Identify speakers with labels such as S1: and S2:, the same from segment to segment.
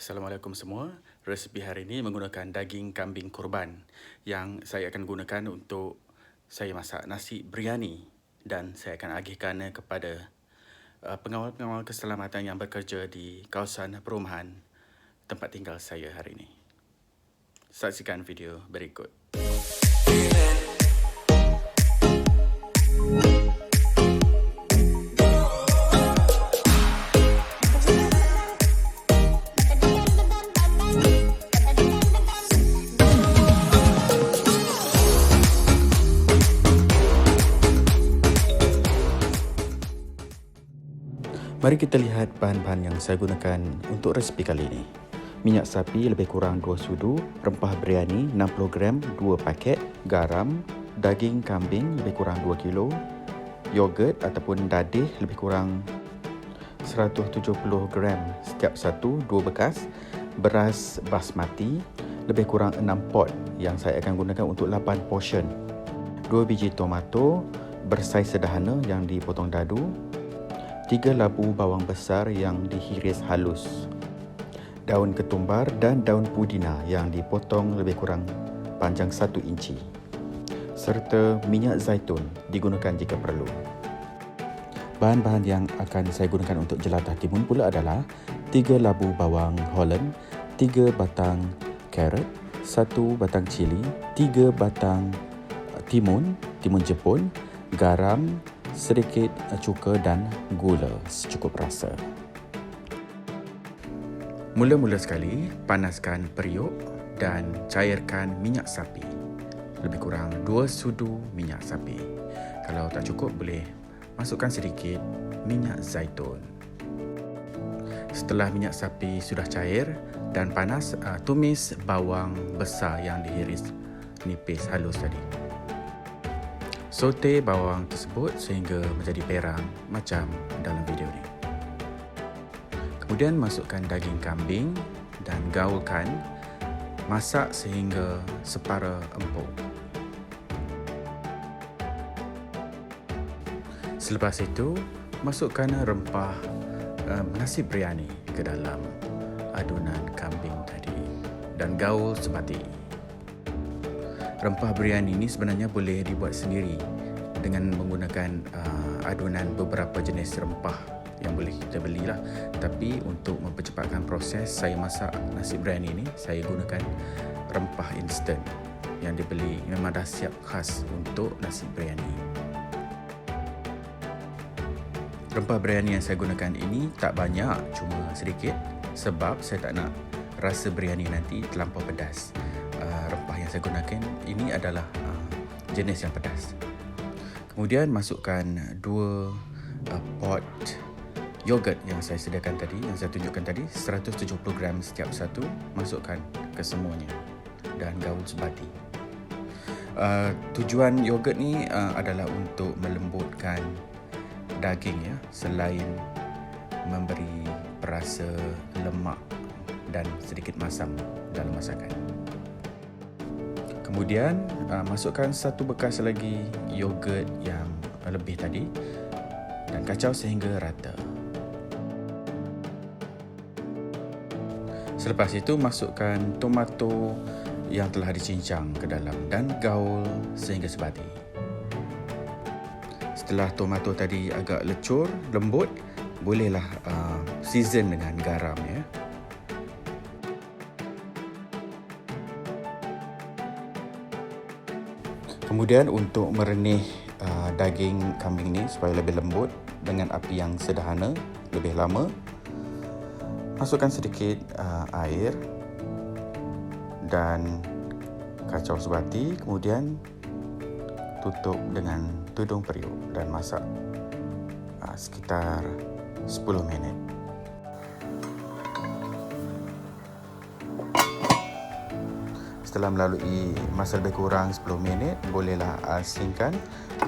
S1: Assalamualaikum semua. Resipi hari ini menggunakan daging kambing korban yang saya akan gunakan untuk saya masak nasi biryani dan saya akan agihkan kepada pengawal-pengawal keselamatan yang bekerja di kawasan perumahan tempat tinggal saya hari ini. Saksikan video berikut. Mari kita lihat bahan-bahan yang saya gunakan untuk resipi kali ini. Minyak sapi lebih kurang 2 sudu, rempah biryani 60 gram 2 paket, garam, daging kambing lebih kurang 2 kilo, yogurt ataupun dadih lebih kurang 170 gram setiap satu, 2 bekas, beras basmati lebih kurang 6 pot yang saya akan gunakan untuk 8 portion, 2 biji tomato bersaiz sederhana yang dipotong dadu, 3 labu bawang besar yang dihiris halus, daun ketumbar dan daun pudina yang dipotong lebih kurang panjang 1 inci, serta minyak zaitun digunakan jika perlu. Bahan-bahan yang akan saya gunakan untuk jelatah timun pula adalah 3 labu bawang Holland, 3 batang carrot, 1 batang cili, 3 batang timun Jepun, garam, sedikit cuka dan gula secukup rasa. Mula-mula sekali, panaskan periuk dan cairkan minyak sapi. Lebih kurang 2 sudu minyak sapi. Kalau tak cukup, boleh masukkan sedikit minyak zaitun. Setelah minyak sapi sudah cair dan panas, tumis bawang besar yang dihiris nipis halus tadi. Saute bawang tersebut sehingga menjadi perang macam dalam video ini. Kemudian masukkan daging kambing dan gaulkan, masak sehingga separa empuk. Selepas itu, masukkan rempah nasi biryani ke dalam adunan kambing tadi dan gaul sebati. Rempah biryani ini sebenarnya boleh dibuat sendiri dengan menggunakan adunan beberapa jenis rempah yang boleh kita belilah. Tapi untuk mempercepatkan proses saya masak nasi biryani ini, saya gunakan rempah instan yang dibeli, memang dah siap khas untuk nasi biryani. Rempah biryani yang saya gunakan ini tak banyak, cuma sedikit sebab saya tak nak rasa biryani nanti terlampau pedas. Rempah yang saya gunakan ini adalah jenis yang pedas. Kemudian masukkan 2 pot yogurt yang saya sediakan tadi, yang saya tunjukkan tadi, 170 gram setiap satu, masukkan ke semuanya dan gaul sebati. Tujuan yogurt ni adalah untuk melembutkan daging ya, selain memberi perasa lemak dan sedikit masam dalam masakan. Kemudian masukkan 1 bekas lagi yogurt yang lebih tadi dan kacau sehingga rata. Selepas itu masukkan tomato yang telah dicincang ke dalam dan gaul sehingga sebati. Setelah tomato tadi agak lecur, lembut, bolehlah season dengan garam ya. Kemudian untuk merenih daging kambing ni supaya lebih lembut dengan api yang sederhana, lebih lama, masukkan sedikit air dan kacau sebati, kemudian tutup dengan tudung periuk dan masak sekitar 10 minit. Setelah melalui masa lebih kurang 10 minit, bolehlah asingkan.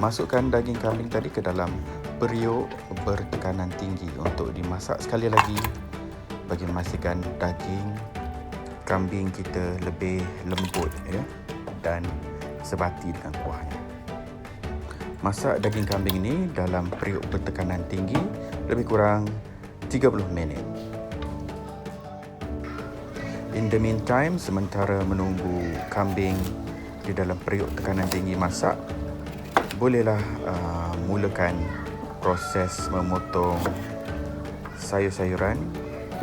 S1: Masukkan daging kambing tadi ke dalam periuk bertekanan tinggi untuk dimasak sekali lagi bagi memastikan daging kambing kita lebih lembut ya, dan sebati dengan kuahnya. Masak daging kambing ini dalam periuk bertekanan tinggi lebih kurang 30 minit. In the meantime, sementara menunggu kambing di dalam periuk tekanan tinggi masak, bolehlah mulakan proses memotong sayur-sayuran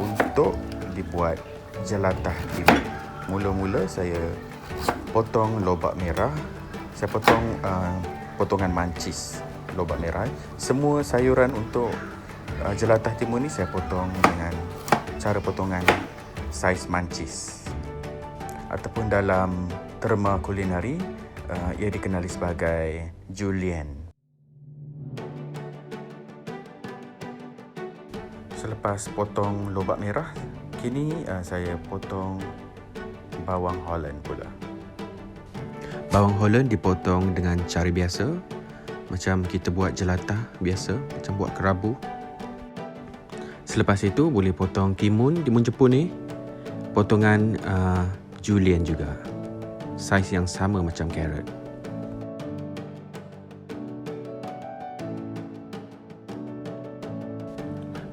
S1: untuk dibuat jelatah timun. Mula-mula saya potong lobak merah. Saya potong potongan mancis lobak merah. Semua sayuran untuk jelatah timun ni saya potong dengan cara potongan saiz mancis. Ataupun dalam terma kulinari, ia dikenali sebagai julienne. Selepas potong lobak merah, kini saya potong bawang Holland pula. Bawang Holland dipotong dengan cara biasa, macam kita buat jelatah biasa, macam buat kerabu. Selepas itu boleh potong timun Jepun ni, potongan julienne juga, saiz yang sama macam carrot.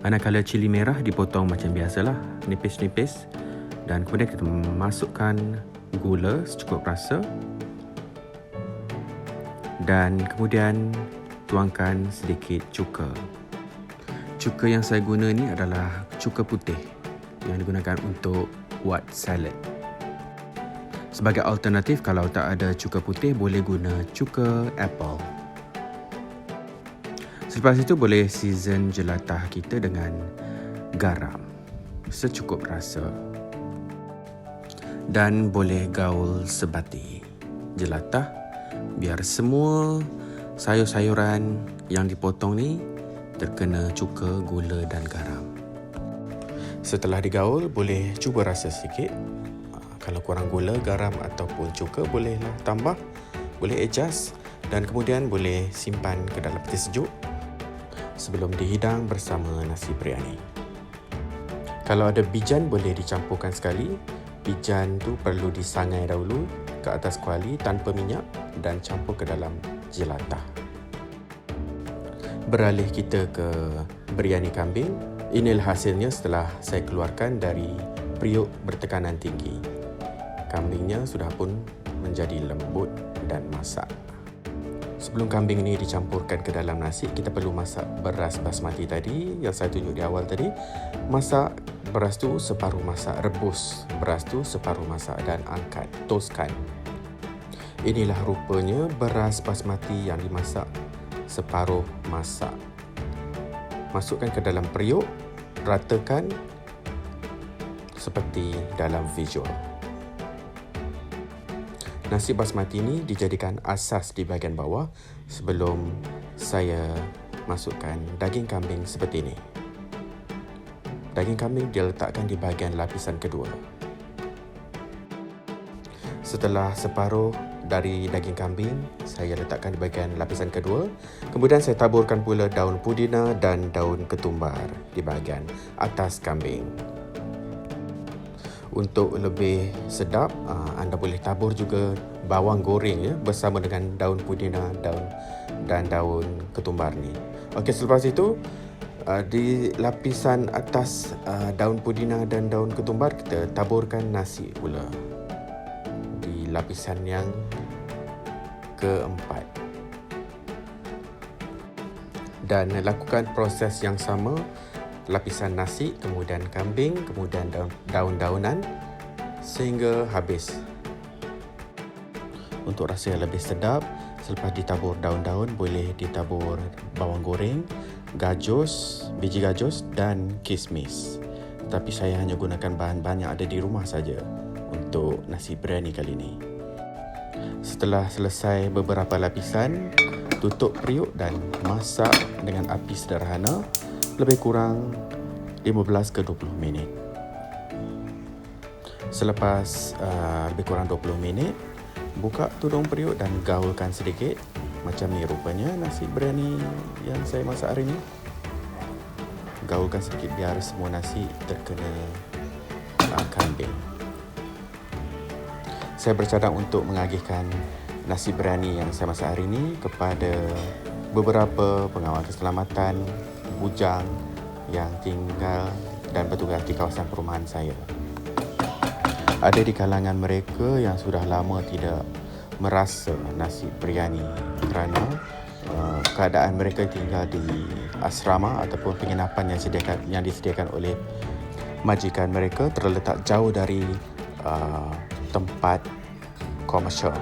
S1: Manakala cili merah dipotong macam biasalah, nipis-nipis, dan kemudian kita masukkan gula secukup rasa dan kemudian tuangkan sedikit cuka. Cuka yang saya guna ni adalah cuka putih yang digunakan untuk buat salad. Sebagai alternatif, kalau tak ada cuka putih, boleh guna cuka apple. Selepas itu boleh season jelatah kita dengan garam secukup rasa dan boleh gaul sebati jelatah biar semua sayur-sayuran yang dipotong ni terkena cuka, gula dan garam. Setelah digaul, boleh cuba rasa sikit. Kalau kurang gula, garam ataupun cuka, bolehlah tambah, boleh adjust, dan kemudian boleh simpan ke dalam peti sejuk sebelum dihidang bersama nasi biryani. Kalau ada bijan, boleh dicampurkan sekali. Bijan tu perlu disangai dahulu ke atas kuali tanpa minyak dan campur ke dalam jelatah. Beralih kita ke biryani kambing. Inilah hasilnya setelah saya keluarkan dari periuk bertekanan tinggi. Kambingnya sudah pun menjadi lembut dan masak. Sebelum kambing ini dicampurkan ke dalam nasi, kita perlu masak beras basmati tadi yang saya tunjuk di awal tadi. Masak beras tu separuh masak, rebus beras tu separuh masak dan angkat, toskan. Inilah rupanya beras basmati yang dimasak separuh masak. Masukkan ke dalam periuk, ratakan seperti dalam visual. Nasi basmati ini dijadikan asas di bahagian bawah sebelum saya masukkan daging kambing seperti ini. Daging kambing diletakkan di bahagian lapisan kedua. Setelah separuh dari daging kambing, saya letakkan di bahagian lapisan kedua. Kemudian saya taburkan pula daun pudina dan daun ketumbar di bahagian atas kambing. Untuk lebih sedap, anda boleh tabur juga bawang goreng bersama dengan daun pudina dan daun ketumbar ni. Okey, selepas itu di lapisan atas daun pudina dan daun ketumbar, kita taburkan nasi pula di lapisan yang keempat. Dan lakukan proses yang sama, lapisan nasi, kemudian kambing, kemudian daun-daunan sehingga habis. Untuk rasa yang lebih sedap, selepas ditabur daun-daun, boleh ditabur bawang goreng, gajus, biji gajus dan kismis. Tapi saya hanya gunakan bahan-bahan yang ada di rumah saja untuk nasi biryani kali ini. Setelah selesai beberapa lapisan, tutup periuk dan masak dengan api sederhana lebih kurang 15 ke 20 minit. Selepas lebih kurang 20 minit, buka tudung periuk dan gaulkan sedikit. Macam ni rupanya nasi biryani yang saya masak hari ini. Gaulkan sedikit biar semua nasi terkena kambing. Saya bercadang untuk mengagihkan nasi biryani yang saya masak hari ini kepada beberapa pengawal keselamatan, bujang yang tinggal dan bertugas di kawasan perumahan saya. Ada di kalangan mereka yang sudah lama tidak merasa nasi biryani kerana keadaan mereka tinggal di asrama ataupun penginapan yang disediakan oleh majikan mereka terletak jauh dari tempat komersial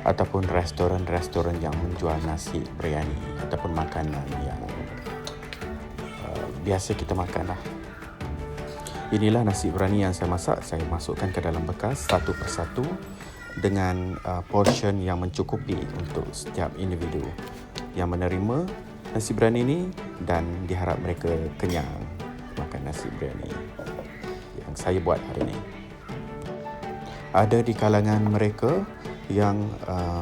S1: ataupun restoran-restoran yang menjual nasi biryani ataupun makanan yang biasa kita makan lah. Inilah nasi biryani yang saya masak. Saya masukkan ke dalam bekas satu persatu dengan portion yang mencukupi untuk setiap individu yang menerima nasi biryani ini, dan diharap mereka kenyang makan nasi biryani yang saya buat hari ini. Ada di kalangan mereka yang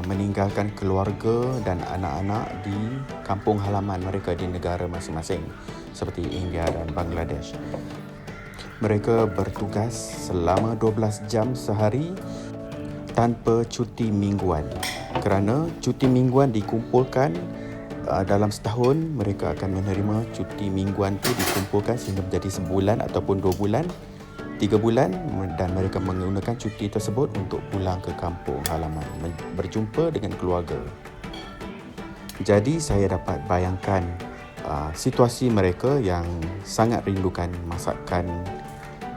S1: meninggalkan keluarga dan anak-anak di kampung halaman mereka di negara masing-masing seperti India dan Bangladesh. Mereka bertugas selama 12 jam sehari tanpa cuti mingguan. Kerana cuti mingguan dikumpulkan dalam setahun, mereka akan menerima cuti mingguan itu dikumpulkan sehingga menjadi sebulan ataupun 2 bulan, 3 bulan, dan mereka menggunakan cuti tersebut untuk pulang ke kampung halaman, berjumpa dengan keluarga. Jadi saya dapat bayangkan situasi mereka yang sangat rindukan masakan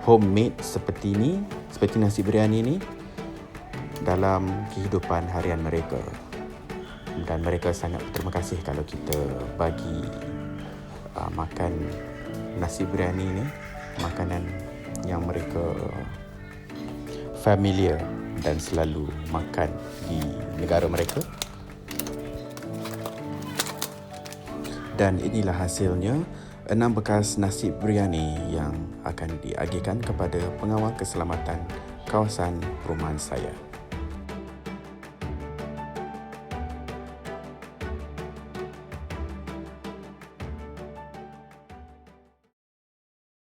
S1: homemade seperti ini, seperti nasi biryani ini dalam kehidupan harian mereka. Dan mereka sangat berterima kasih kalau kita bagi makan nasi biryani ini, makanan yang mereka familiar dan selalu makan di negara mereka. Dan inilah hasilnya, 6 bekas nasi biryani yang akan diagihkan kepada pengawal keselamatan kawasan perumahan saya.